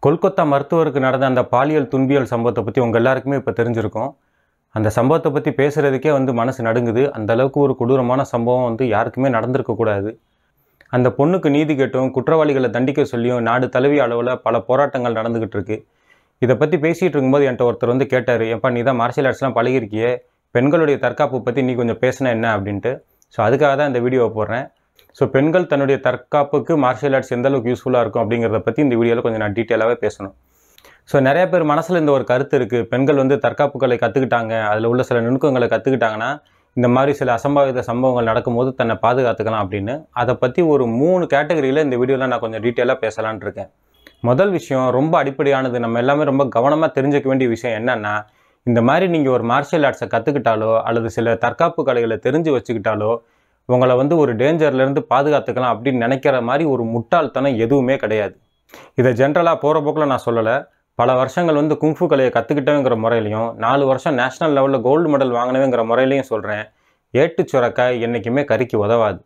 கொல்கத்தா மருத்துவருக்கு நடந்த அந்த பாலியல் துன்பியல் சம்பவத்தை பற்றி உங்கள் எல்லாருக்குமே இப்போ தெரிஞ்சிருக்கும். அந்த சம்பவத்தை பற்றி பேசுகிறதுக்கே மனசு நடுங்குது. அந்த அளவுக்கு ஒரு கொடூரமான சம்பவம் யாருக்குமே நடந்திருக்கக்கூடாது. அந்த பொண்ணுக்கு நீதி கேட்டும் குற்றவாளிகளை தண்டிக்க சொல்லியும் நாடு தழுவிய அளவில் பல போராட்டங்கள் நடந்துக்கிட்டு இருக்கு. இதை பற்றி பேசிகிட்டு இருக்கும்போது என்கிட்ட ஒருத்தர் கேட்டார், ஏப்பா நீ தான் மார்ஷியல் ஆர்ட்ஸ்லாம் பழகிருக்கியே, பெண்களுடைய தற்காப்பு பற்றி நீ கொஞ்சம் பேசினா என்ன அப்படின்ட்டு. ஸோ அதுக்காக தான் இந்த வீடியோவை போடுறேன். ஸோ பெண்கள் தன்னுடைய தற்காப்புக்கு மார்ஷியல் ஆர்ட்ஸ் எந்த அளவுக்கு யூஸ்ஃபுல்லாக இருக்கும் அப்படிங்கிறத பற்றி இந்த வீடியோவில் கொஞ்சம் நான் டீட்டெயிலாகவே பேசணும். ஸோ நிறைய பேர் மனசில் இந்த ஒரு கருத்து இருக்குது, பெண்கள் தற்காப்பு கலை கற்றுக்கிட்டாங்க, அதில் உள்ள சில நுணுக்கங்களை கற்றுக்கிட்டாங்கன்னா இந்த மாதிரி சில அசம்பாவித சம்பவங்கள் நடக்கும்போது தன்னை பாதுகாத்துக்கலாம் அப்படின்னு. அதை பற்றி ஒரு 3 கேட்டகரியில் இந்த வீடியோவில் நான் கொஞ்சம் டீட்டெயிலாக பேசலான் இருக்கேன். முதல் விஷயம் ரொம்ப அடிப்படையானது, நம்ம எல்லாமே ரொம்ப கவனமாக தெரிஞ்சுக்க வேண்டிய விஷயம் என்னென்னா, இந்த மாதிரி நீங்கள் ஒரு மார்ஷியல் ஆர்ட்ஸை கற்றுக்கிட்டாலோ அல்லது சில தற்காப்பு கலைகளை தெரிஞ்சு வச்சுக்கிட்டாலோ உங்களை ஒரு டேஞ்சர்லேருந்து பாதுகாத்துக்கலாம் அப்படின்னு நினைக்கிற மாதிரி ஒரு முட்டாள்தனம் எதுவுமே கிடையாது. இதை ஜென்ரலாக போகிற போக்கில் நான் சொல்லலை. பல வருஷங்கள் குங்ஃபு கலையை கற்றுக்கிட்டேங்கிற முறையிலையும் 4 வருஷம் நேஷனல் லெவலில் கோல்டு மெடல் வாங்கினவேங்கிற முறையிலையும் சொல்கிறேன். ஏட்டு சுரக்காய் என்றைக்குமே கறிக்கு உதவாது.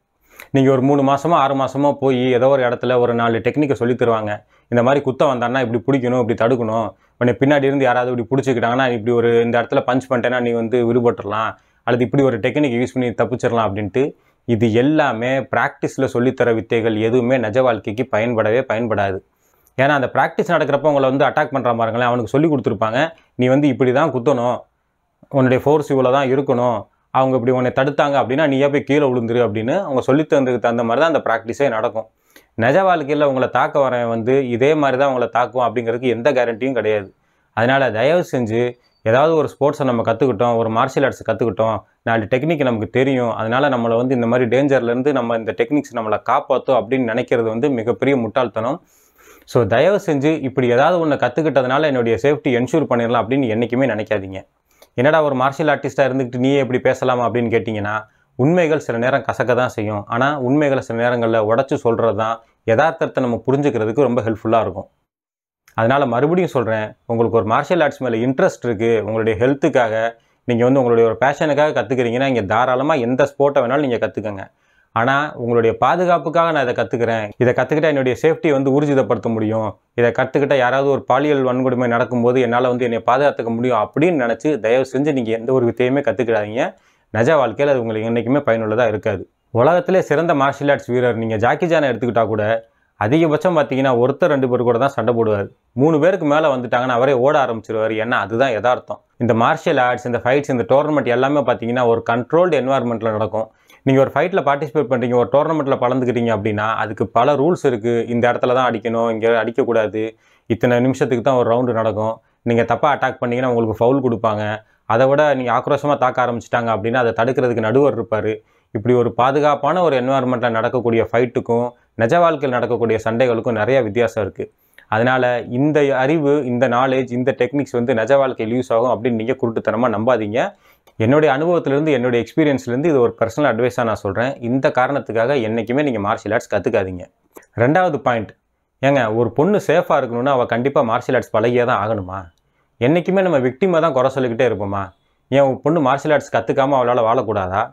நீங்கள் ஒரு 3 மாதமோ 6 மாதமோ போய் ஏதோ ஒரு இடத்துல ஒரு 4 டெக்னிக்கை சொல்லி தருவாங்க. இந்த மாதிரி குத்தம் வந்தான்னா இப்படி பிடிக்கணும், இப்படி தடுக்கணும், உன்னை பின்னாடி இருந்து யாராவது இப்படி பிடிச்சிக்கிட்டாங்கன்னா இப்படி ஒரு இந்த இடத்துல பஞ்ச் பண்ணிட்டேன்னா நீ விடுபட்டுடலாம், அல்லது இப்படி ஒரு டெக்னிக் யூஸ் பண்ணி தப்பிச்சிடலாம் அப்படின்ட்டு. இது எல்லாமே ப்ராக்டிஸில் சொல்லித்தர வித்தைகள், எதுவுமே நிஜ வாழ்க்கைக்கு பயன்படவே பயன்படாது. ஏன்னா அந்த ப்ராக்டிஸ் நடக்கிறப்ப உங்களை அட்டாக் பண்ணுற பாருங்களேன், அவனுக்கு சொல்லி கொடுத்துருப்பாங்க, நீ இப்படி தான் குத்தணும், உன்னுடைய ஃபோர்ஸ் இவ்வளோ தான் இருக்கணும், அவங்க இப்படி உன்னை தடுத்தாங்க அப்படின்னா நீயே போய் கீழே விழுந்துரு அப்படின்னு அவங்க சொல்லி தந்ததுக்கு தகுந்த மாதிரி தான் அந்த ப்ராக்டிஸே நடக்கும். நிஜ வாழ்க்கையில் உங்களை தாக்க வரேன் இதே மாதிரி தான் உங்களை தாக்குவோம் அப்படிங்கிறதுக்கு எந்த கேரண்டியும் கிடையாது. அதனால் தயவு செஞ்சு ஏதாவது ஒரு ஸ்போர்ட்ஸை நம்ம கற்றுக்கிட்டோம், ஒரு மார்ஷியல் ஆர்ட்ஸ் கற்றுக்கிட்டோம், 4 டெக்னிக் நமக்கு தெரியும், அதனால் நம்மளை இந்த மாதிரி டேஞ்சர்லேருந்து நம்ம இந்த டெக்னிக்ஸ் நம்மளை காப்பாற்றும் அப்படின்னு நினைக்கிறது மிகப்பெரிய முட்டாள்தனம். ஸோ தயவு செஞ்சு இப்படி ஏதாவது ஒன்று கற்றுக்கிட்டதுனால என்னுடைய சேஃப்டி என்ஷூர் பண்ணிடலாம் அப்படின்னு என்றைக்குமே நினைக்காதீங்க. என்னடா ஒரு மார்ஷியல் ஆர்டிஸ்ட்டாக இருந்துக்கிட்டு நீயே எப்படி பேசலாமா அப்படின்னு கேட்டிங்கன்னா, உண்மைகள் சில நேரம் கசக்க தான் செய்யும். ஆனால் உண்மைகளை சில நேரங்களில் உடச்சி சொல்கிறது தான் யதார்த்தத்தை நம்ம புரிஞ்சுக்கிறதுக்கு ரொம்ப ஹெல்ப்ஃபுல்லாக இருக்கும். அதனால் மறுபடியும் சொல்கிறேன், உங்களுக்கு ஒரு மார்ஷியல் ஆர்ட்ஸ் மேலே இன்ட்ரெஸ்ட் இருக்குது, உங்களுடைய ஹெல்த்துக்காக நீங்கள் உங்களுடைய ஒரு பேஷனுக்காக கற்றுக்கிறீங்கன்னா இங்கே தாராளமாக எந்த ஸ்போர்ட்டை வேணாலும் நீங்கள் கற்றுக்கங்க. ஆனால் உங்களுடைய பாதுகாப்புக்காக நான் இதை கற்றுக்கிறேன், இதை கற்றுக்கிட்டால் என்னுடைய சேஃப்டியை ஊர்ஜிதப்படுத்த முடியும், இதை கற்றுக்கிட்டால் யாராவது ஒரு பாலியல் வன்கொடுமை நடக்கும்போது என்னால் என்னை பாதுகாத்துக்க முடியும் அப்படின்னு நினச்சி தயவு செஞ்சு நீங்கள் எந்த ஒரு வித்தையுமே கற்றுக்கிடாதீங்க. நிஜ வாழ்க்கையில் அது உங்களுக்கு என்றைக்குமே பயனுள்ளதாக இருக்காது. உலகத்திலே சிறந்த மார்ஷியல் ஆர்ட்ஸ் வீரர் நீங்கள் ஜாக்கி சானை எடுத்துக்கிட்டால் கூட அதிகபட்சம் பார்த்தீங்கன்னா ஒருத்தர் 2 பேர் கூட தான் சண்டை போடுவார். 3 பேருக்கு மேலே வந்துட்டாங்கன்னா அவரே ஓட ஆரம்பிச்சிருவார். ஏன்னா அதுதான் யதார்த்தம். இந்த மார்ஷியல் ஆர்ட்ஸ், இந்த ஃபைட்ஸ், இந்த டோர்னமெண்ட் எல்லாமே பார்த்தீங்கன்னா ஒரு கண்ட்ரோல்டு என்வாயர்மெண்ட்டில் நடக்கும். நீங்கள் ஒரு ஃபைட்டில் பார்ட்டிசிபேட் பண்ணுறீங்க, ஒரு டோர்னமெண்ட்டில் கலந்துக்கிறீங்க அப்படின்னா அதுக்கு பல ரூல்ஸ் இருக்குது. இந்த இடத்துல தான் அடிக்கணும், இங்கே அடிக்கக்கூடாது, இத்தனை நிமிஷத்துக்கு தான் ஒரு ரவுண்டு நடக்கும், நீங்கள் தப்பாக அட்டாக் பண்ணிங்கன்னா உங்களுக்கு ஃபவுல் கொடுப்பாங்க, அதை விட நீங்கள் ஆக்ரோஷமாக தாக்க ஆரம்பிச்சிட்டாங்க அப்படின்னா அதை தடுக்கிறதுக்கு நடுவர் இருப்பார். இப்படி ஒரு பாதுகாப்பான ஒரு என்வாயர்மெண்ட்டில் நடக்கக்கூடிய ஃபைட்டுக்கும் நிஜ வாழ்க்கையில் நடக்கக்கூடிய சண்டைகளுக்கும் நிறைய வித்தியாசம் இருக்குது. அதனால் இந்த அறிவு, இந்த நாலேஜ், இந்த டெக்னிக்ஸ் நிஜ வாழ்க்கையில் யூஸ் ஆகும் அப்படின்னு நீங்கள் குருட்டுத்தனமாக நம்பாதீங்க. என்னுடைய அனுபவத்திலேருந்து, என்னுடைய எக்ஸ்பீரியன்ஸ்லேருந்து இது ஒரு பர்சனல் அட்வைஸாக நான் சொல்கிறேன். இந்த காரணத்துக்காக என்றைக்குமே நீங்கள் மார்ஷியல் ஆர்ட்ஸ் கற்றுக்காதீங்க. 2வது பாயிண்ட், ஏங்க ஒரு பொண்ணு சேஃபாக இருக்கணும்னா அவள் கண்டிப்பாக மார்ஷியல் ஆர்ட்ஸ் பழகியாக தான் ஆகணுமா? என்றைக்குமே நம்ம விக்டிமாக தான் குறை சொல்லிக்கிட்டே இருப்போமா? ஏன் ஒரு பொண்ணு மார்ஷியல் ஆர்ட்ஸ் கற்றுக்காமல் அவளால் வாழக்கூடாதா?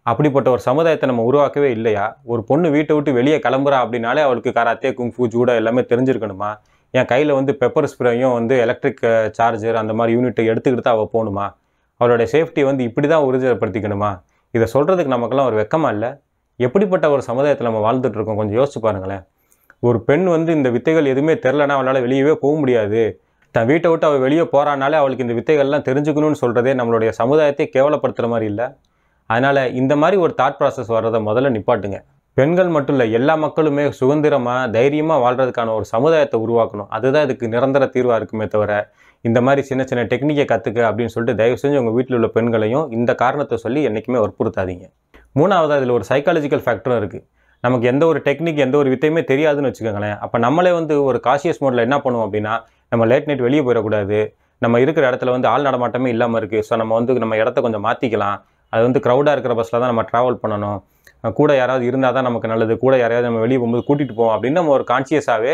அப்படிப்பட்ட ஒரு சமுதாயத்தை நம்ம உருவாக்கவே இல்லையா? ஒரு பொண்ணு வீட்டை விட்டு வெளியே கிளம்புறா அப்படின்னாலே அவளுக்கு கராத்தே, குங்ஃபு, ஜூடோ எல்லாமே தெரிஞ்சிருக்கணுமா? என் கையில் பெப்பர் ஸ்ப்ரேயும் எலக்ட்ரிக் சார்ஜர் அந்த மாதிரி யூனிட்டை எடுத்துக்கிட்டு தான் அவள் போகணுமா? அவளுடைய சேஃப்டியை இப்படி தான் உறுதிப்படுத்திக்கணுமா? இதை சொல்கிறதுக்கு நமக்கெல்லாம் ஒரு வெக்கமா இல்லை? எப்படிப்பட்ட ஒரு சமுதாயத்தில் நம்ம வாழ்ந்துட்டுருக்கோம் கொஞ்சம் யோசிச்சு பாருங்களேன். ஒரு பெண் இந்த வித்தைகள் எதுவுமே தெரிலனா அவளால் வெளியவே போக முடியாது, தன் வீட்டை விட்டு அவள் வெளியே போகிறானாலே அவளுக்கு இந்த வித்தைகள்லாம் தெரிஞ்சுக்கணும்னு சொல்கிறதே நம்மளுடைய சமுதாயத்தை கேவலப்படுத்துகிற மாதிரி இல்லை? அதனால் இந்த மாதிரி ஒரு தாட் ப்ராசஸ் வர்றதை முதல்ல நிப்பாட்டுங்க. பெண்கள் மட்டும் இல்லை, எல்லா மக்களுமே சுதந்திரமாக தைரியமாக வாழ்கிறதுக்கான ஒரு சமுதாயத்தை உருவாக்கணும். அதுதான் இதுக்கு நிரந்தர தீர்வாக இருக்குமே தவிர இந்த மாதிரி சின்ன சின்ன டெக்னிக்கை கற்றுக்க அப்படின்னு சொல்லிட்டு தயவு செஞ்சு உங்கள் வீட்டில் உள்ள பெண்களையும் இந்த காரணத்தை சொல்லி என்றைக்குமே வற்புறுத்தாதீங்க. 3வது, அதில் ஒரு சைக்காலஜிக்கல் ஃபேக்டரும் இருக்குது. நமக்கு எந்த ஒரு டெக்னிக், எந்த ஒரு வித்தையுமே தெரியாதுன்னு வச்சுக்கோங்களேன். அப்போ நம்மளே ஒரு காஷியஸ் மோடில் என்ன பண்ணுவோம் அப்படின்னா, நம்ம லேட் நைட் வெளியே போயிடக்கூடாது, நம்ம இருக்கிற இடத்துல ஆள் நடமாட்டமே இல்லாமல் இருக்குது, ஸோ நம்ம இடத்த கொஞ்சம் மாற்றிக்கலாம், அது க்ரௌடாக இருக்கிற பஸ்ஸில் தான் நம்ம ட்ராவல் பண்ணணும், கூட யாராவது இருந்தால் தான் நமக்கு நல்லது, கூட யாரையாவது நம்ம வெளியே போகும்போது கூட்டிகிட்டு போவோம் அப்படின்னு நம்ம ஒரு கான்சியஸாகவே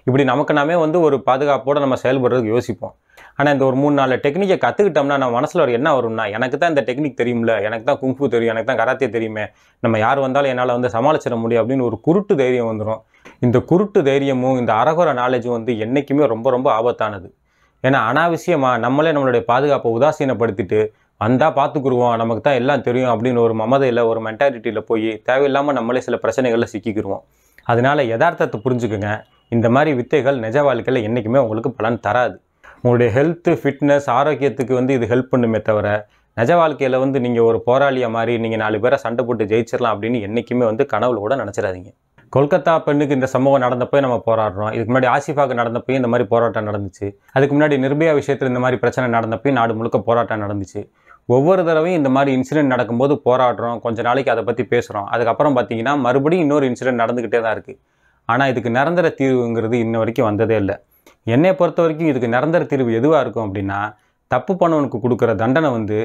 இப்படி நமக்கு நாமே ஒரு பாதுகாப்போடு நம்ம செயல்படுறதுக்கு யோசிப்போம். ஆனால் இந்த ஒரு 3-4 டெக்னிக்கை கற்றுக்கிட்டோம்னா நம்ம மனசில் ஒரு என்ன வரும்னா, எனக்கு தான் இந்த டெக்னிக் தெரியும்ல, எனக்கு தான் குங்ஃபு தெரியும், எனக்கு தான் கராத்தே தெரியுமே, நம்ம யார் வந்தாலும் என்னால் வந்து சமாளிச்சிட முடியும் அப்படின்னு ஒரு குருட்டு தைரியம் வந்துடும். இந்த குருட்டு தைரியமும் இந்த அரகுற நாலேஜும் வந்து என்றைக்குமே ரொம்ப ரொம்ப ஆபத்தானது. ஏன்னா அனாவசியமாக நம்மளே நம்மளுடைய பாதுகாப்பை உதாசீனப்படுத்திட்டு வந்தால் பார்த்துக்குருவோம், நமக்கு தான் எல்லாம் தெரியும் அப்படின்னு ஒரு மமதையில் ஒரு மென்டாலிட்டியில் போய் தேவையில்லாமல் நம்மளே சில பிரச்சனைகளில் சிக்கிக்கிடுவோம். அதனால யதார்த்தத்தை புரிஞ்சுக்குங்க. இந்த மாதிரி வித்தைகள் நிஜ வாழ்க்கையில் என்றைக்குமே உங்களுக்கு பலன் தராது. உங்களுடைய ஹெல்த்து, ஃபிட்னஸ், ஆரோக்கியத்துக்கு வந்து இது ஹெல்ப் பண்ணுமே தவிர, நிஜ வாழ்க்கையில் வந்து நீங்கள் ஒரு போராளியை மாதிரி நீங்கள் 4 பேரை சண்டை போட்டு ஜெயிச்சிடலாம் அப்படின்னு என்றைக்குமே வந்து கனவுல கூட நினச்சிடாதீங்க. கொல்கத்தா பெண்ணுக்கு இந்த சம்பவம் நடந்தப்போ நம்ம போராடுறோம். இதுக்கு முன்னாடி ஆசிஃபாவுக்கு நடந்தப்போ இந்த மாதிரி போராட்டம் நடந்துச்சு. அதுக்கு முன்னாடி நிர்பயா விஷயத்தில் இந்த மாதிரி பிரச்சனை நடந்தப்போ நாடு முழுக்க போராட்டம் நடந்துச்சு. ஒவ்வொரு தடவையும் இந்த மாதிரி இன்சிடென்ட் நடக்கும்போது போராடுறோம், கொஞ்ச நாளைக்கு அதை பற்றி பேசுகிறோம். அதுக்கப்புறம் பார்த்தீங்கன்னா மறுபடியும் இன்னொரு இன்சிடென்ட் நடந்துக்கிட்டே தான் இருக்குது. ஆனால் இதுக்கு நிரந்தர தீர்வுங்கிறது இன்ன வரைக்கும் வந்ததே இல்லை. என்னை பொறுத்த வரைக்கும் இதுக்கு நிரந்தர தீர்வு எதுவாக இருக்கும் அப்படின்னா, தப்பு பண்ணவனுக்கு கொடுக்குற தண்டனை வந்து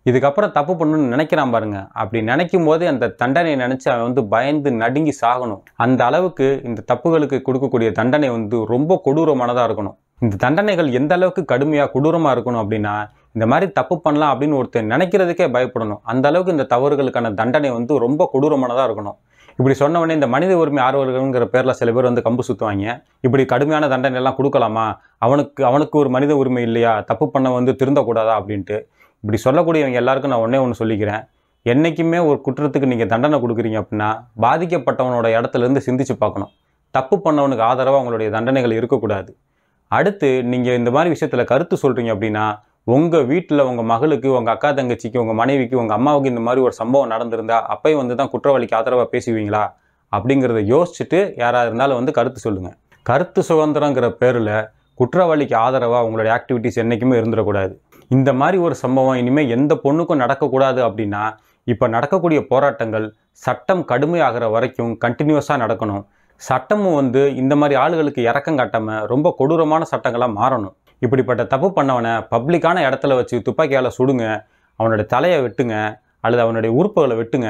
இதுக்கப்புறம் தப்பு பண்ணணும்னு நினைக்கிறான் பாருங்க, அப்படி நினைக்கும் போதே அந்த தண்டனையை நினச்சி அவன் வந்து பயந்து நடுங்கி சாகணும். அந்த அளவுக்கு இந்த தப்புகளுக்கு கொடுக்கக்கூடிய தண்டனை வந்து ரொம்ப கொடூரமானதாக இருக்கணும். இந்த தண்டனைகள் எந்த அளவுக்கு கடுமையாக கொடூரமாக இருக்கணும் அப்படின்னா, இந்த மாதிரி தப்பு பண்ணலாம் அப்படின்னு ஒருத்தர் நினைக்கிறதுக்கே பயப்படணும். அந்த அளவுக்கு இந்த தவறுகளுக்கான தண்டனை வந்து ரொம்ப கொடூரமானதாக இருக்கணும். இப்படி சொன்னவொடனே இந்த மனித உரிமை ஆர்வலர்கள்ங்கிற பேரில் சில பேர் வந்து கம்பு சுற்றுவாங்க. இப்படி கடுமையான தண்டனை எல்லாம் கொடுக்கலாமா, அவனுக்கு ஒரு மனித உரிமை இல்லையா, தப்பு பண்ண வந்து திருந்தக்கூடாதா அப்படின்ட்டு இப்படி சொல்லக்கூடியவங்க எல்லாருக்கும் நான் ஒன்றே சொல்லிக்கிறேன். என்றைக்குமே ஒரு குற்றத்துக்கு நீங்கள் தண்டனை கொடுக்குறீங்க அப்படின்னா பாதிக்கப்பட்டவனோட இடத்துலேருந்து சிந்திச்சு பார்க்கணும். தப்பு பண்ணவனுக்கு ஆதரவாக அவங்களுடைய தண்டனைகள் இருக்கக்கூடாது. அடுத்து நீங்கள் இந்த மாதிரி விஷயத்தில் கருத்து சொல்கிறீங்க அப்படின்னா, உங்கள் வீட்டில் உங்கள் மகளுக்கு, உங்கள் அக்கா தங்கச்சிக்கு, உங்கள் மனைவிக்கு, உங்கள் அம்மாவுக்கு இந்த மாதிரி ஒரு சம்பவம் நடந்திருந்தா அப்பயும் வந்து தான் குற்றவாளிக்கு ஆதரவாக பேசுவீங்களா அப்படிங்கிறத யோசிச்சுட்டு யாராக இருந்தாலும் வந்து கருத்து சொல்லுங்கள். கருத்து சுதந்திரங்கிற பேரில் குற்றவாளிக்கு ஆதரவாக உங்களுடைய ஆக்டிவிட்டீஸ் என்றைக்குமே இருந்துடக்கூடாது. இந்த மாதிரி ஒரு சம்பவம் இனிமேல் எந்த பொண்ணுக்கும் நடக்கக்கூடாது அப்படின்னா, இப்போ நடக்கக்கூடிய போராட்டங்கள் சட்டம் கடுமையாகிற வரைக்கும் கண்டினியூஸாக நடக்கணும். சட்டமும் வந்து இந்த மாதிரி ஆளுகளுக்கு இறக்கம் காட்டாமல் ரொம்ப கொடூரமான சட்டங்களாக மாறணும். இப்படிப்பட்ட தப்பு பண்ணவனை பப்ளிக்கான இடத்துல வச்சு துப்பாக்கியால் சுடுங்க, அவனுடைய தலையை வெட்டுங்க, அல்லது அவனுடைய உறுப்புகளை வெட்டுங்க.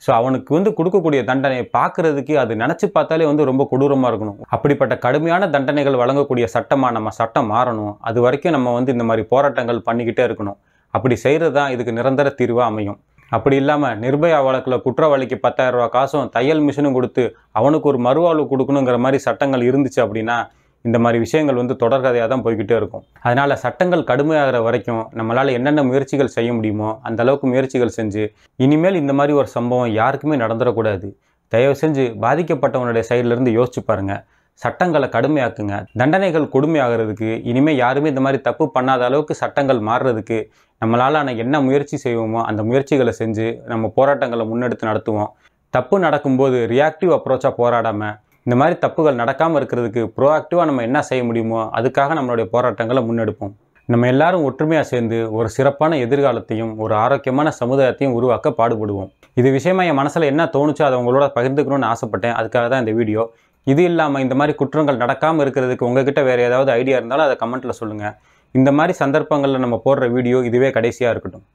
ஸோ அவனுக்கு வந்து கொடுக்கக்கூடிய தண்டனை பார்க்குறதுக்கு அது நினச்சி பார்த்தாலே வந்து ரொம்ப கொடூரமாக இருக்கணும். அப்படிப்பட்ட கடுமையான தண்டனைகள் வழங்கக்கூடிய சட்டமாக நம்ம சட்டம் மாறணும். அது வரைக்கும் நம்ம வந்து இந்த மாதிரி போராட்டங்கள் பண்ணிக்கிட்டே இருக்கணும். அப்படி செய்கிறது தான் இதுக்கு நிரந்தர தீர்வாக அமையும். அப்படி இல்லாமல் நிர்பயா வழக்கில் குற்றவாளிக்கு 10,000 ரூபா காசும் தையல் மிஷினும் கொடுத்து அவனுக்கு ஒரு மறுவாழ்வு கொடுக்கணுங்கிற மாதிரி சட்டங்கள் இருந்துச்சு அப்படின்னா இந்த மாதிரி விஷயங்கள் வந்து தொடர்கதையாக தான் போய்கிட்டே இருக்கும். அதனால் சட்டங்கள் கடுமையாகிற வரைக்கும் நம்மளால் என்னென்ன முயற்சிகள் செய்ய முடியுமோ அந்த அளவுக்கு முயற்சிகள் செஞ்சு இனிமேல் இந்த மாதிரி ஒரு சம்பவம் யாருக்குமே நடந்துடக்கூடாது. தயவு செஞ்சு பாதிக்கப்பட்டவனுடைய சைட்லேருந்து யோசிச்சு பாருங்கள். சட்டங்களை கடுமையாக்குங்க. தண்டனைகள் கொடுமையாகிறதுக்கு இனிமேல் யாருமே இந்த மாதிரி தப்பு பண்ணாத அளவுக்கு சட்டங்கள் மாறுறதுக்கு நம்மளால் என்ன முயற்சி செய்வோமோ அந்த முயற்சிகளை செஞ்சு நம்ம போராட்டங்களை முன்னெடுத்து நடத்துவோம். தப்பு நடக்கும்போது ரியாக்டிவ் அப்ரோச்சாக போராடாமல் இந்த மாதிரி தப்புகள் நடக்காமல் இருக்கிறதுக்கு ப்ரோஆக்டிவாக நம்ம என்ன செய்ய முடியுமோ அதுக்காக நம்மளுடைய போராட்டங்களை முன்னெடுப்போம். நம்ம எல்லாரும் ஒற்றுமையாக சேர்ந்து ஒரு சிறப்பான எதிர்காலத்தையும் ஒரு ஆரோக்கியமான சமுதாயத்தையும் உருவாக்க பாடுபடுவோம். இது விஷயமா என் மனசில் என்ன தோணுச்சோ அதை உங்களோட பகிர்ந்துக்கணும்னு ஆசைப்பட்டேன். அதுக்காக தான் இந்த வீடியோ. இது இல்லாமல் இந்த மாதிரி குற்றங்கள் நடக்காமல் இருக்கிறதுக்கு உங்ககிட்ட வேறு ஏதாவது ஐடியா இருந்தாலும் அதை கமெண்ட்டில் சொல்லுங்கள். இந்த மாதிரி சந்தர்ப்பங்களில் நம்ம போடுற வீடியோ இதுவே கடைசியாக இருக்கட்டும்.